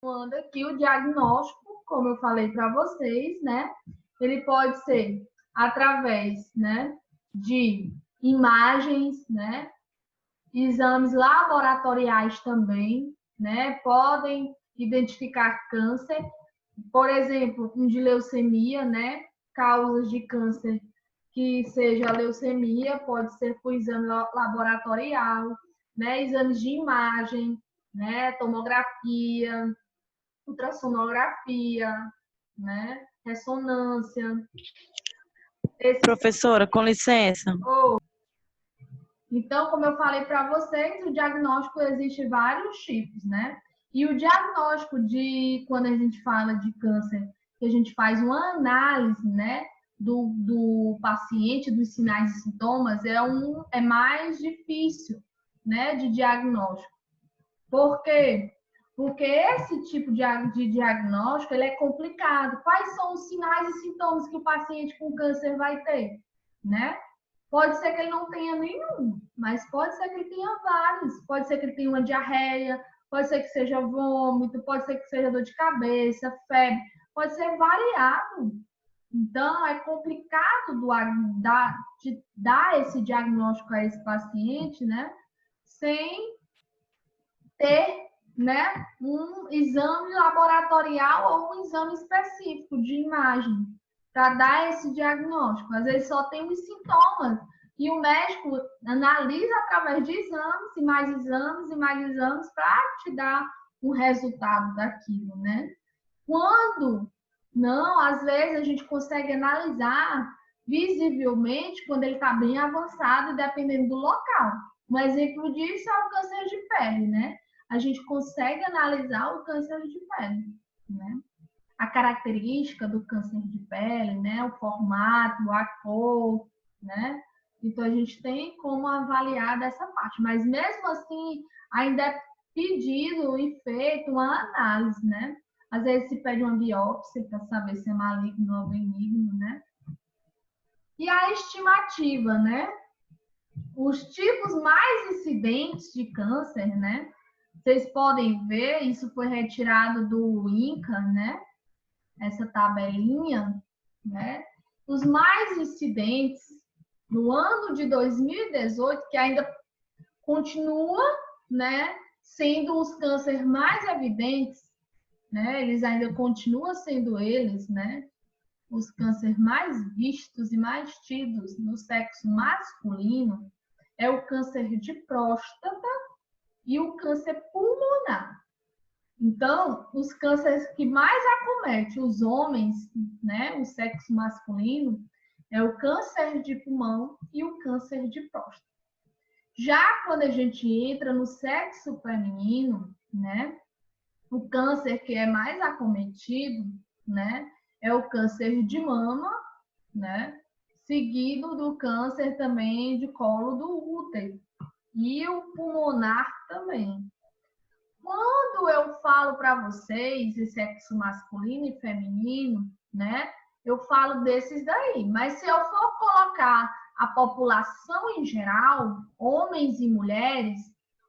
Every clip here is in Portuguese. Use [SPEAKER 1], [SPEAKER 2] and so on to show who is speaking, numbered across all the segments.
[SPEAKER 1] Quando aqui o diagnóstico, como eu falei para vocês, né? Ele pode ser através, né, de imagens, né? Exames laboratoriais também, né? Podem identificar câncer, por exemplo, de leucemia, né? Causas de câncer que seja leucemia, pode ser por exame laboratorial, né? Exames de imagem, né? Tomografia, ultrassonografia, né? Ressonância.
[SPEAKER 2] Professora, com licença.
[SPEAKER 1] Então, como eu falei para vocês, o diagnóstico existe vários tipos, né? E o diagnóstico de quando a gente fala de câncer, que a gente faz uma análise, né, do paciente, dos sinais e sintomas, é mais difícil, né, de diagnóstico. Por quê? Porque esse tipo de diagnóstico ele é complicado. Quais são os sinais e sintomas que o paciente com câncer vai ter, né? Pode ser que ele não tenha nenhum, mas pode ser que ele tenha vários. Pode ser que ele tenha uma diarreia, pode ser que seja vômito, pode ser que seja dor de cabeça, febre, pode ser variado. Então, é complicado de dar esse diagnóstico a esse paciente, né? Sem ter, né, um exame laboratorial ou um exame específico de imagem para dar esse diagnóstico. Às vezes só tem os sintomas e o médico analisa através de exames e mais exames e mais exames para te dar um resultado daquilo, né? Quando não, às vezes a gente consegue analisar visivelmente quando ele está bem avançado, dependendo do local. Um exemplo disso é o câncer de pele, né? A gente consegue analisar o câncer de pele, né? A característica do câncer de pele, né? O formato, a cor, né? Então, a gente tem como avaliar dessa parte. Mas, mesmo assim, ainda é pedido e feito uma análise, né? Às vezes se pede uma biópsia para saber se é maligno ou benigno, né? E a estimativa, né? Os tipos mais incidentes de câncer, né? Vocês podem ver, isso foi retirado do INCA, né? Essa tabelinha, né? Os mais incidentes no ano de 2018, que ainda continua, né? Sendo os cânceres mais evidentes, né? Eles ainda continuam sendo eles, né? Os cânceres mais vistos e mais tidos no sexo masculino é o câncer de próstata e o câncer pulmonar. Então, os cânceres que mais acometem os homens, né, o sexo masculino, é o câncer de pulmão e o câncer de próstata. Já quando a gente entra no sexo feminino, né, o câncer que é mais acometido, né, é o câncer de mama, né, seguido do câncer também de colo do útero e o pulmonar também. Quando eu falo para vocês de sexo masculino e feminino, né, eu falo desses daí. Mas se eu for colocar a população em geral, homens e mulheres,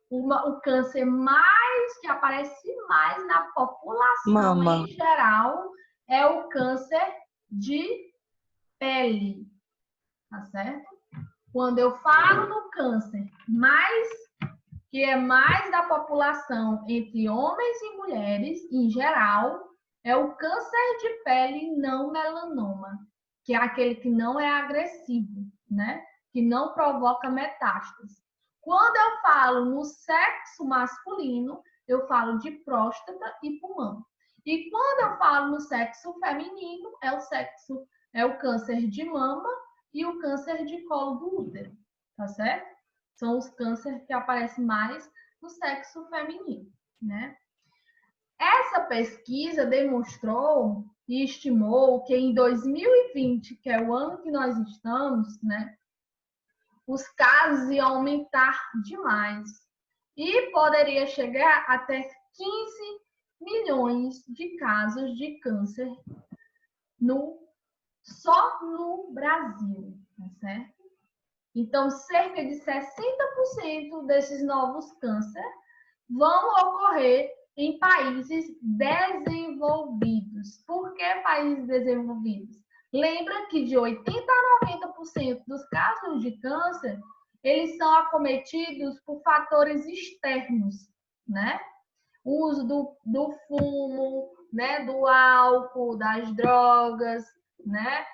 [SPEAKER 1] o câncer mais que aparece mais na população em geral é o câncer de pele, tá certo? Quando eu falo no câncer que é mais da população entre homens e mulheres, em geral, é o câncer de pele não melanoma, que é aquele que não é agressivo, né? Que não provoca metástase. Quando eu falo no sexo masculino, eu falo de próstata e pulmão. E quando eu falo no sexo feminino, é o câncer de mama e o câncer de colo do útero, tá certo? São os cânceres que aparecem mais no sexo feminino, né? Essa pesquisa demonstrou e estimou que em 2020, que é o ano que nós estamos, né, os casos iam aumentar demais e poderia chegar até 15 milhões de casos de câncer só no Brasil, tá certo? Então, cerca de 60% desses novos cânceres vão ocorrer em países desenvolvidos. Por que países desenvolvidos? Lembra que de 80 a 90% dos casos de câncer, eles são acometidos por fatores externos, né? O uso do fumo, né? Do álcool, das drogas, né?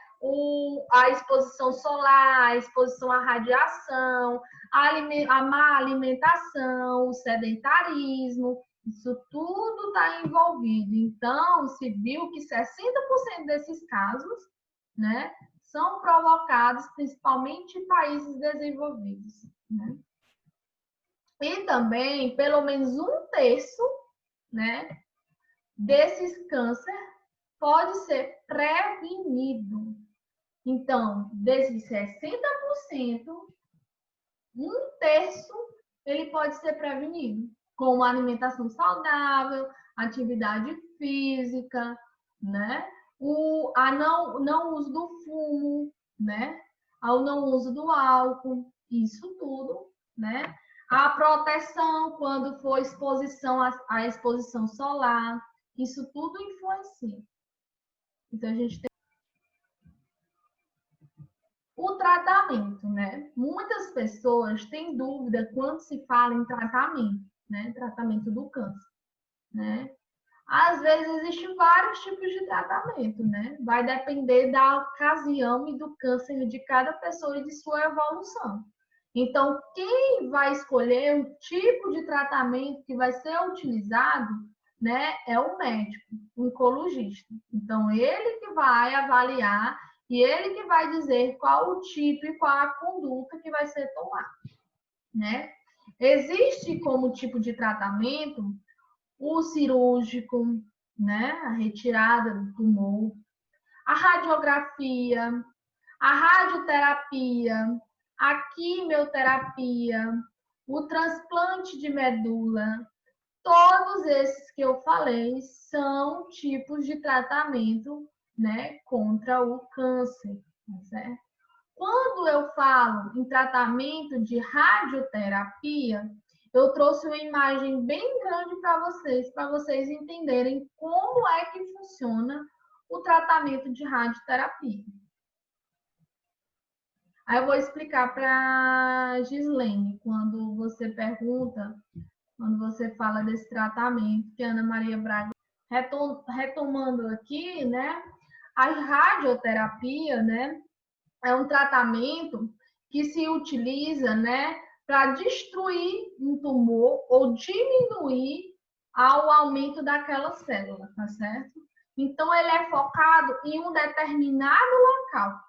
[SPEAKER 1] A exposição solar, a exposição à radiação, a má alimentação, o sedentarismo, isso tudo está envolvido. Então, se viu que 60% desses casos, né, são provocados principalmente em países desenvolvidos, né? E também, pelo menos um terço, né, desses câncer pode ser prevenido. Então, desses 60%, um terço ele pode ser prevenido com uma alimentação saudável, atividade física, né? Não uso do fumo, né? Ao não uso do álcool, isso tudo, né? A proteção quando for exposição à exposição solar, isso tudo influencia. Então a gente tem o tratamento, né? Muitas pessoas têm dúvida quando se fala em tratamento, né? Tratamento do câncer, né? Às vezes existem vários tipos de tratamento, né? Vai depender da ocasião e do câncer de cada pessoa e de sua evolução. Então, quem vai escolher o tipo de tratamento que vai ser utilizado, né, é o médico, o oncologista. Então, ele que vai avaliar e ele que vai dizer qual o tipo e qual a conduta que vai ser tomada, né? Existe como tipo de tratamento o cirúrgico, né, a retirada do tumor, a radiografia, a radioterapia, a quimioterapia, o transplante de medula, todos esses que eu falei são tipos de tratamento, né, contra o câncer, certo? Quando eu falo em tratamento de radioterapia, eu trouxe uma imagem bem grande para vocês entenderem como é que funciona o tratamento de radioterapia. Aí eu vou explicar para a Gislene, quando você pergunta, quando você fala desse tratamento, que a Ana Maria Braga, retomando aqui, né, a radioterapia, né, é um tratamento que se utiliza, né, para destruir um tumor ou diminuir ao aumento daquela célula, tá certo? Então, ele é focado em um determinado local.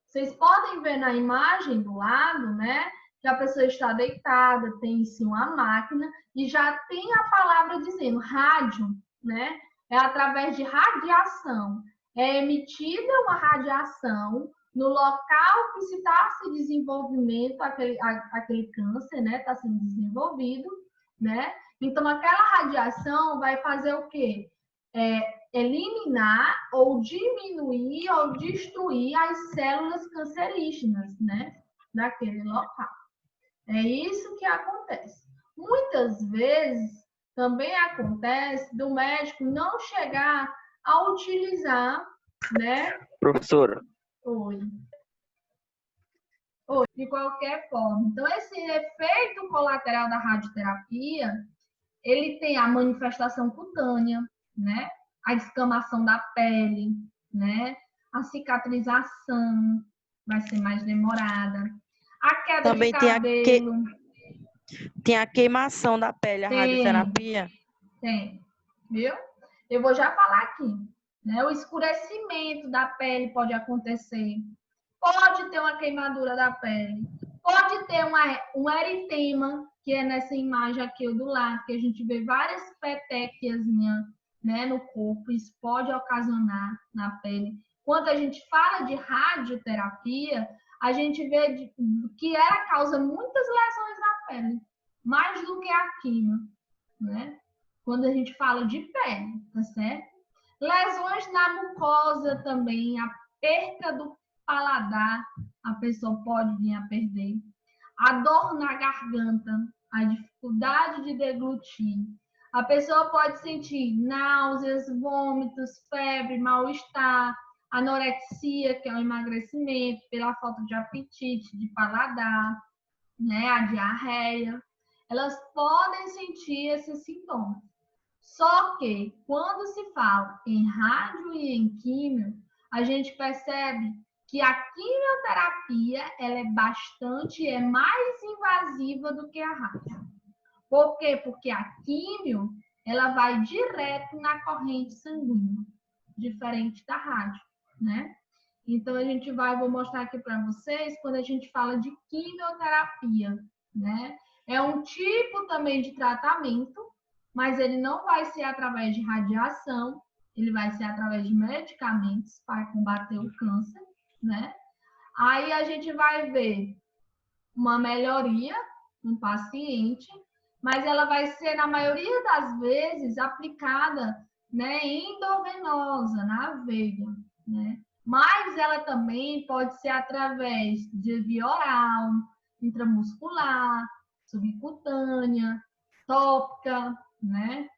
[SPEAKER 1] Vocês podem ver na imagem do lado, né, que a pessoa está deitada, tem em si uma máquina e já tem a palavra dizendo rádio, né? É através de radiação. É emitida uma radiação no local que se está se desenvolvimento, aquele câncer, né? Está sendo desenvolvido, né? Então, aquela radiação vai fazer o quê? Eliminar ou diminuir ou destruir as células cancerígenas, né? Daquele local. É isso que acontece. Muitas vezes também acontece do médico não chegar a utilizar, né?
[SPEAKER 2] Professora.
[SPEAKER 1] Oi. De qualquer forma. Então, esse efeito colateral da radioterapia, ele tem a manifestação cutânea, né? A descamação da pele, né? A cicatrização vai ser mais demorada. A queda
[SPEAKER 2] Também
[SPEAKER 1] de cabelo.
[SPEAKER 2] Tem a queimação da pele, a radioterapia?
[SPEAKER 1] Tem, viu? Eu vou já falar aqui. Né? O escurecimento da pele pode acontecer. Pode ter uma queimadura da pele. Pode ter um eritema, que é nessa imagem aqui do lado, que a gente vê várias petequias, né, no corpo. Isso pode ocasionar na pele. Quando a gente fala de radioterapia, a gente vê que ela causa muitas lesões na pele, mais do que a quimio, né? Quando a gente fala de pele, tá certo? Lesões na mucosa também, a perca do paladar, a pessoa pode vir a perder. A dor na garganta, a dificuldade de deglutir, A pessoa pode sentir náuseas, vômitos, febre, mal-estar, anorexia, que é o emagrecimento, pela falta de apetite, de paladar, né? A diarreia. Elas podem sentir esses sintomas. Só que, quando se fala em rádio e em químio, a gente percebe que a quimioterapia ela é mais invasiva do que a rádio. Por quê? Porque a químio, ela vai direto na corrente sanguínea, diferente da rádio, né? Então, vou mostrar aqui para vocês, quando a gente fala de quimioterapia, né? É um tipo também de tratamento, mas ele não vai ser através de radiação, ele vai ser através de medicamentos para combater o câncer, né? Aí a gente vai ver uma melhoria no paciente, mas ela vai ser, na maioria das vezes, aplicada, né, endovenosa, na veia, né? Mas ela também pode ser através de via oral, intramuscular, subcutânea, tópica, né?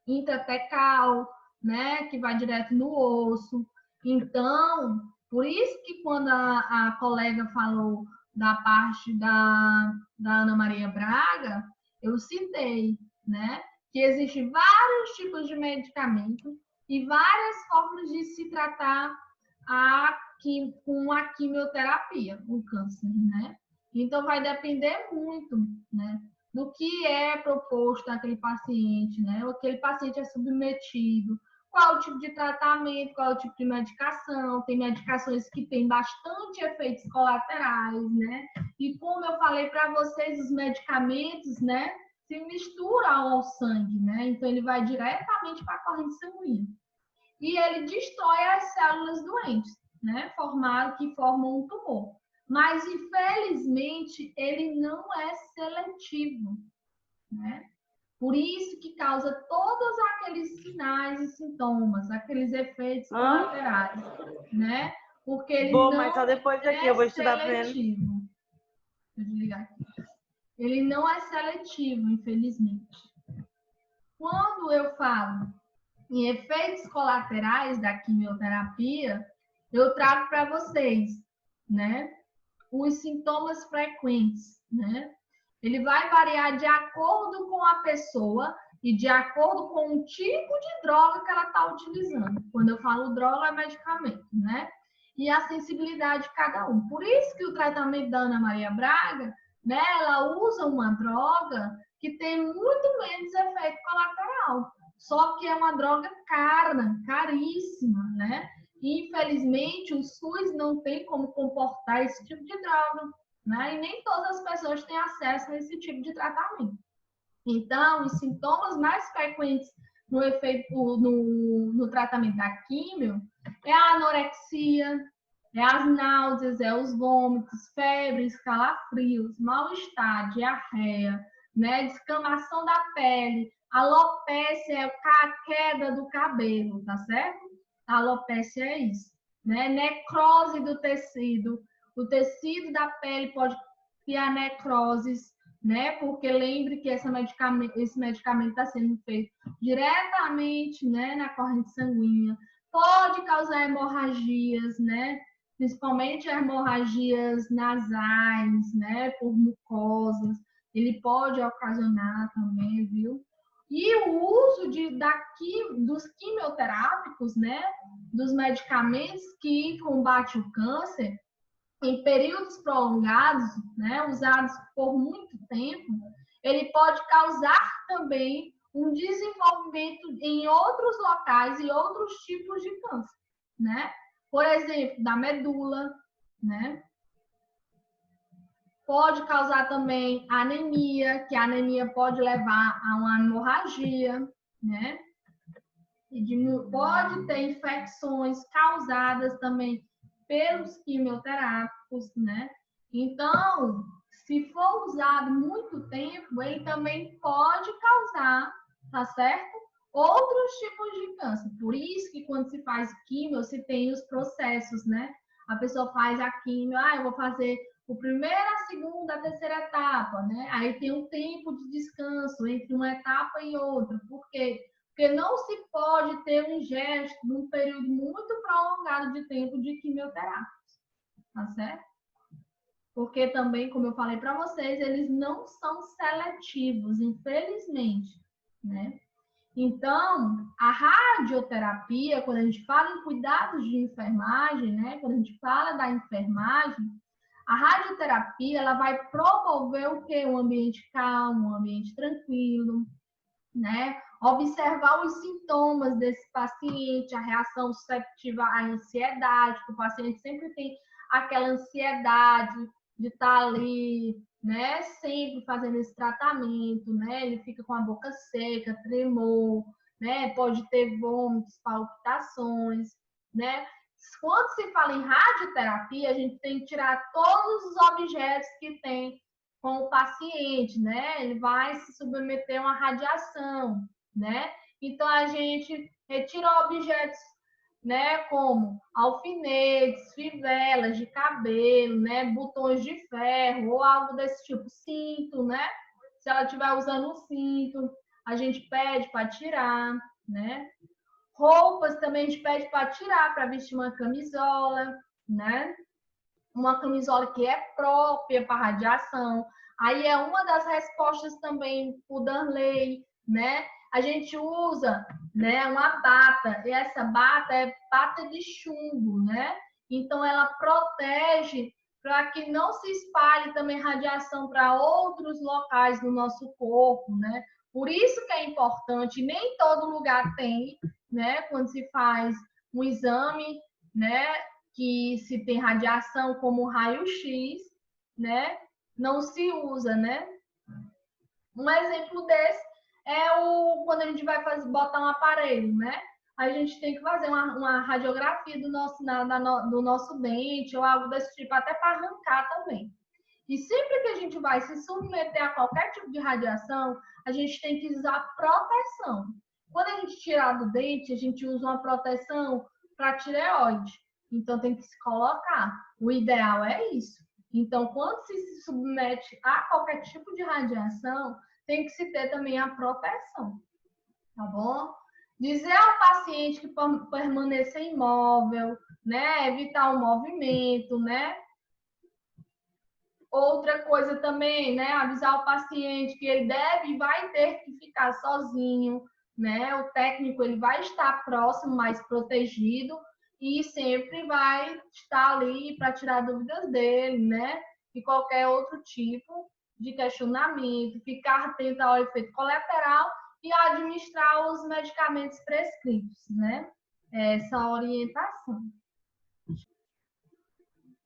[SPEAKER 1] Intratecal, né? Que vai direto no osso. Então, por isso que quando a colega falou da parte da Ana Maria Braga, eu citei, né? Que existem vários tipos de medicamento e várias formas de se tratar com a quimioterapia, o câncer, né? Então, vai depender muito, né? Do que é proposto àquele paciente, né? Aquele paciente é submetido, qual o tipo de tratamento, qual o tipo de medicação. Tem medicações que têm bastante efeitos colaterais, né? E como eu falei para vocês, os medicamentos, né, se misturam ao sangue, né? Então ele vai diretamente para a corrente sanguínea. E ele destrói as células doentes, né? Que formam um tumor. Mas, infelizmente, ele não é seletivo, né? Por isso que causa todos aqueles sinais e sintomas, aqueles efeitos colaterais, né? Porque ele
[SPEAKER 2] mas só depois daqui, eu vou estudar
[SPEAKER 1] seletivo. Deixa eu desligar aqui. Ele não é seletivo, infelizmente. Quando eu falo em efeitos colaterais da quimioterapia, eu trago para vocês, né? Os sintomas frequentes, né? Ele vai variar de acordo com a pessoa e de acordo com o tipo de droga que ela está utilizando. Quando eu falo droga, é medicamento, né? E a sensibilidade de cada um. Por isso que o tratamento da Ana Maria Braga, né? Ela usa uma droga que tem muito menos efeito colateral. Só que é uma droga cara, caríssima, né? Infelizmente, o SUS não tem como comportar esse tipo de droga, né? E nem todas as pessoas têm acesso a esse tipo de tratamento. Então, os sintomas mais frequentes no tratamento da químio é a anorexia, é as náuseas, é os vômitos, febres, calafrios, mal-estar, diarreia, né? Descamação da pele, alopécia é a queda do cabelo, tá certo? A alopécia é isso, né? Necrose do tecido. O tecido da pele pode criar necroses, né? Porque lembre que esse medicamento está sendo feito diretamente, né, na corrente sanguínea. Pode causar hemorragias, né? Principalmente hemorragias nasais, né? Por mucosas. Ele pode ocasionar também, viu? E o uso dos quimioterápicos, né? Dos medicamentos que combatem o câncer, em períodos prolongados, né? Usados por muito tempo, ele pode causar também um desenvolvimento em outros locais e outros tipos de câncer, né? Por exemplo, da medula, né? Pode causar também anemia, que a anemia pode levar a uma hemorragia, né? Pode ter infecções causadas também pelos quimioterápicos, né? Então, se for usado muito tempo, ele também pode causar, tá certo? Outros tipos de câncer. Por isso que quando se faz quimio, se tem os processos, né? A pessoa faz a quimio, eu vou fazer o primeiro, a segunda, a terceira etapa, né? Aí tem um tempo de descanso entre uma etapa e outra. Por quê? Porque não se pode ter um gesto num período muito prolongado de tempo de quimioterapia, tá certo? Porque também, como eu falei para vocês, eles não são seletivos, infelizmente, né? Então, a radioterapia, quando a gente fala em cuidados de enfermagem, né? Quando a gente fala da enfermagem, a radioterapia, ela vai promover o quê? Um ambiente calmo, um ambiente tranquilo, né? Observar os sintomas desse paciente, a reação susceptível à ansiedade, que o paciente sempre tem aquela ansiedade de estar ali, né? Sempre fazendo esse tratamento, né? Ele fica com a boca seca, tremor, né? Pode ter vômitos, palpitações, né? Quando se fala em radioterapia, a gente tem que tirar todos os objetos que tem com o paciente, né? Ele vai se submeter a uma radiação, né? Então a gente retira objetos, né, como alfinetes, fivelas de cabelo, né, botões de ferro ou algo desse tipo, cinto, né? Se ela estiver usando um cinto, a gente pede para tirar, né? Roupas também a gente pede para tirar, para vestir uma camisola, né? Uma camisola que é própria para radiação. Aí é uma das respostas também o Danley, né? A gente usa, né, uma bata, e essa bata é bata de chumbo, né? Então ela protege para que não se espalhe também radiação para outros locais do nosso corpo, né? Por isso que é importante, nem todo lugar tem, né, quando se faz um exame, né, que se tem radiação como raio-x, né, não se usa, né? Um exemplo desse é quando a gente vai botar um aparelho, né? A gente tem que fazer uma radiografia do nosso dente ou algo desse tipo, até para arrancar também. E sempre que a gente vai se submeter a qualquer tipo de radiação, a gente tem que usar proteção. Quando a gente tirar do dente, a gente usa uma proteção para tireoide. Então tem que se colocar. O ideal é isso. Então, quando se submete a qualquer tipo de radiação, tem que se ter também a proteção. Tá bom? Dizer ao paciente que permaneça imóvel, né? Evitar o movimento, né? Outra coisa também, né? Avisar o paciente que ele deve e vai ter que ficar sozinho, né? O técnico ele vai estar próximo, mais protegido e sempre vai estar ali para tirar dúvidas dele, né? E qualquer outro tipo de questionamento, ficar atento ao efeito colateral e administrar os medicamentos prescritos, né? Essa orientação.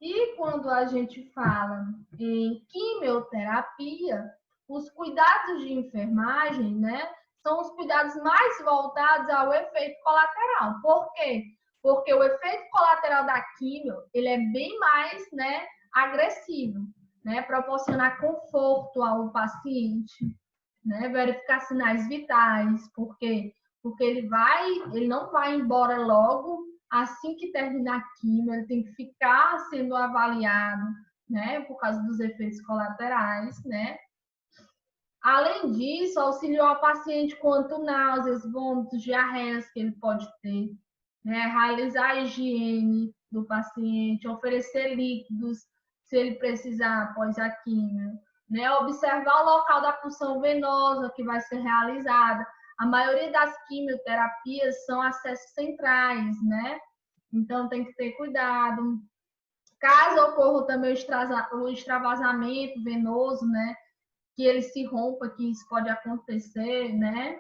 [SPEAKER 1] E quando a gente fala em quimioterapia, os cuidados de enfermagem, né, são os cuidados mais voltados ao efeito colateral. Por quê? Porque o efeito colateral da quimio, ele é bem mais, né, agressivo, né, proporcionar conforto ao paciente, né, verificar sinais vitais, porque ele não vai embora logo assim que terminar a quimio, ele tem que ficar sendo avaliado, né, por causa dos efeitos colaterais, né? Além disso, auxiliar o paciente quanto náuseas, vômitos, diarreias que ele pode ter, né? Realizar a higiene do paciente, oferecer líquidos se ele precisar após a quimio, né? Observar o local da punção venosa que vai ser realizada. A maioria das quimioterapias são acessos centrais, né? Então tem que ter cuidado. Caso ocorra também o extravasamento venoso, né? Que ele se rompa, que isso pode acontecer, né?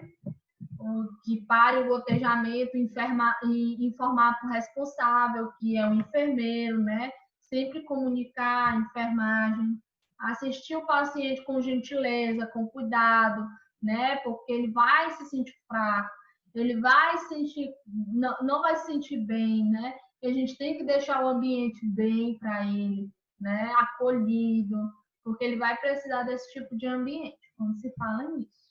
[SPEAKER 1] Que pare o gotejamento, e informar para o responsável, que é o enfermeiro, né? Sempre comunicar a enfermagem, assistir o paciente com gentileza, com cuidado, né? Porque ele vai se sentir fraco, ele vai se sentir, não vai se sentir bem, né? E a gente tem que deixar o ambiente bem para ele, né? Acolhido, porque ele vai precisar desse tipo de ambiente, quando se fala nisso.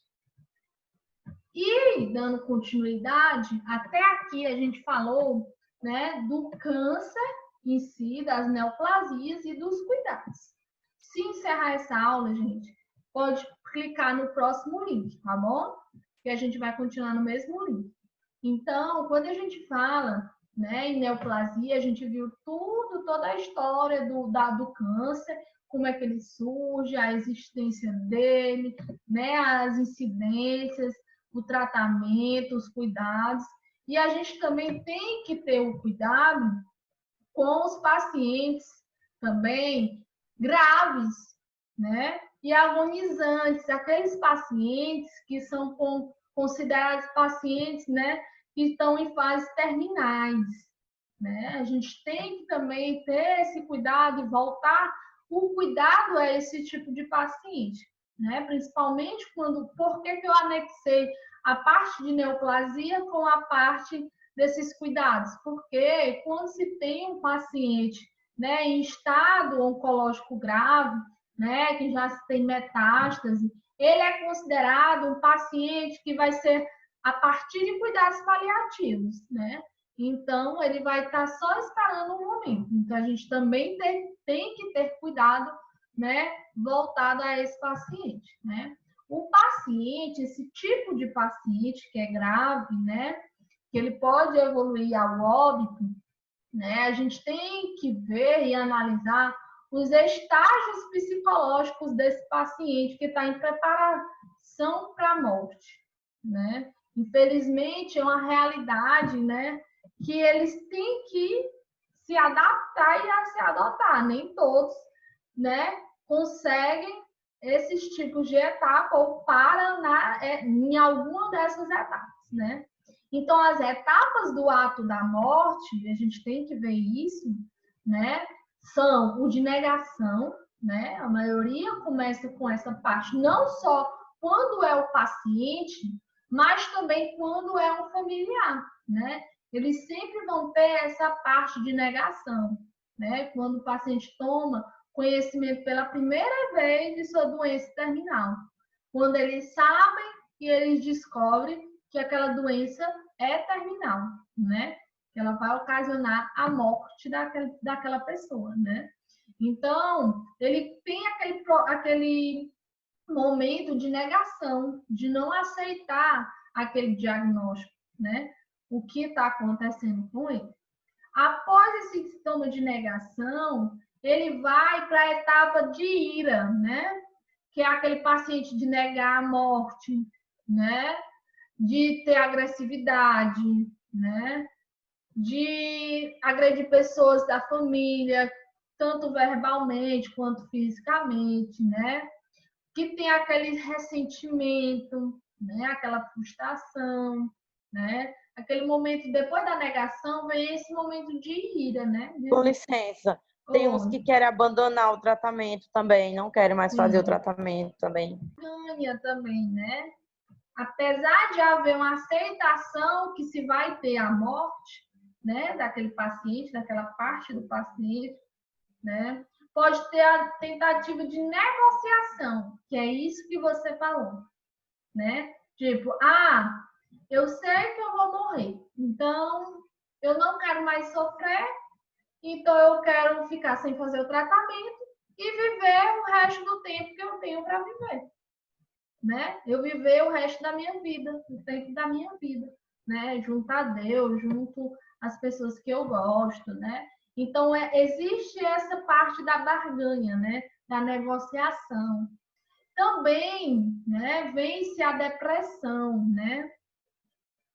[SPEAKER 1] E, dando continuidade, até aqui a gente falou, né, do câncer em si, das neoplasias e dos cuidados. Se encerrar essa aula, gente, pode clicar no próximo link, tá bom? Que a gente vai continuar no mesmo link. Então, quando a gente fala, né, em neoplasia, a gente viu tudo, toda a história do câncer, como é que ele surge, a existência dele, né, as incidências, o tratamento, os cuidados. E a gente também tem que ter o cuidado com os pacientes também graves, né? E agonizantes, aqueles pacientes que são considerados pacientes, né, que estão em fases terminais, né? A gente tem que também ter esse cuidado e voltar o cuidado a esse tipo de paciente, né? Principalmente por que eu anexei a parte de neoplasia com a parte desses cuidados? Porque quando se tem um paciente, né, em estado oncológico grave, né, que já tem metástase, ele é considerado um paciente que vai ser a partir de cuidados paliativos, né? Então, ele vai estar só esperando um momento. Então, a gente também tem que ter cuidado, né, voltado a esse paciente, né? O paciente, esse tipo de paciente que é grave, né, que ele pode evoluir ao óbito, né, a gente tem que ver e analisar os estágios psicológicos desse paciente que está em preparação para a morte, né? Infelizmente, é uma realidade, né, que eles têm que se adaptar e a se adotar. Nem todos, né, conseguem esses tipos de etapa ou param em alguma dessas etapas, né? Então, as etapas do ato da morte, a gente tem que ver isso, né? São o de negação, né? A maioria começa com essa parte, não só quando é o paciente, mas também quando é um familiar, né? Eles sempre vão ter essa parte de negação, né? Quando o paciente toma conhecimento pela primeira vez de sua doença terminal. Quando eles sabem e eles descobrem que aquela doença é terminal, né? Que ela vai ocasionar a morte daquela pessoa, né? Então, ele tem aquele momento de negação, de não aceitar aquele diagnóstico, né? O que está acontecendo com ele. Após esse sintoma de negação, ele vai para a etapa de ira, né? Que é aquele paciente de negar a morte, né? De ter agressividade, né? De agredir pessoas da família, tanto verbalmente quanto fisicamente, né? Que tem aquele ressentimento, né? Aquela frustração, né? Aquele momento depois da negação vem esse momento de ira, né?
[SPEAKER 2] Com licença. Tem uns que querem abandonar o tratamento também, não querem mais fazer o tratamento também.
[SPEAKER 1] Ganha também, né? Apesar de haver uma aceitação que se vai ter a morte, né, daquele paciente, daquela parte do paciente, né, pode ter a tentativa de negociação, que é isso que você falou, né? Tipo, eu sei que eu vou morrer, então eu não quero mais sofrer, então eu quero ficar sem fazer o tratamento e viver o resto do tempo que eu tenho para viver, né? Eu viver o resto da minha vida, o tempo da minha vida, né? Junto a Deus, junto às pessoas que eu gosto, né? Então, existe essa parte da barganha, né? Da negociação. Também, né? Vem-se a depressão, né?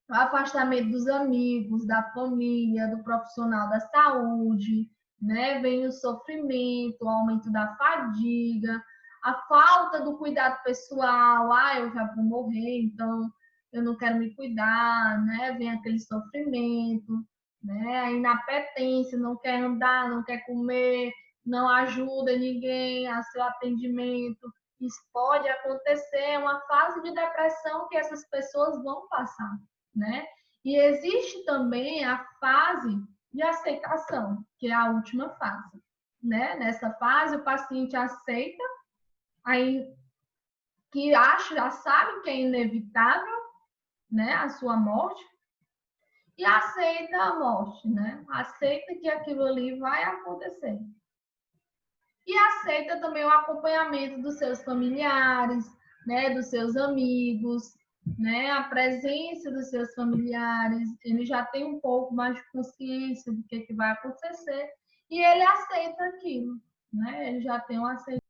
[SPEAKER 1] O afastamento dos amigos, da família, do profissional da saúde, né? Vem o sofrimento, o aumento da fadiga, a falta do cuidado pessoal. Eu já vou morrer, então eu não quero me cuidar, né? Vem aquele sofrimento, né? A inapetência, não quer andar, não quer comer, não ajuda ninguém a seu atendimento. Isso pode acontecer, é uma fase de depressão que essas pessoas vão passar, né? E existe também a fase de aceitação, que é a última fase, né? Nessa fase, o paciente aceita, aí que já sabe que é inevitável, né, a sua morte, e aceita a morte, né? Aceita que aquilo ali vai acontecer. e aceita também o acompanhamento dos seus familiares, né, dos seus amigos, né, a presença dos seus familiares, ele já tem um pouco mais de consciência do que vai acontecer e ele aceita aquilo, né? Ele já tem uma aceitação.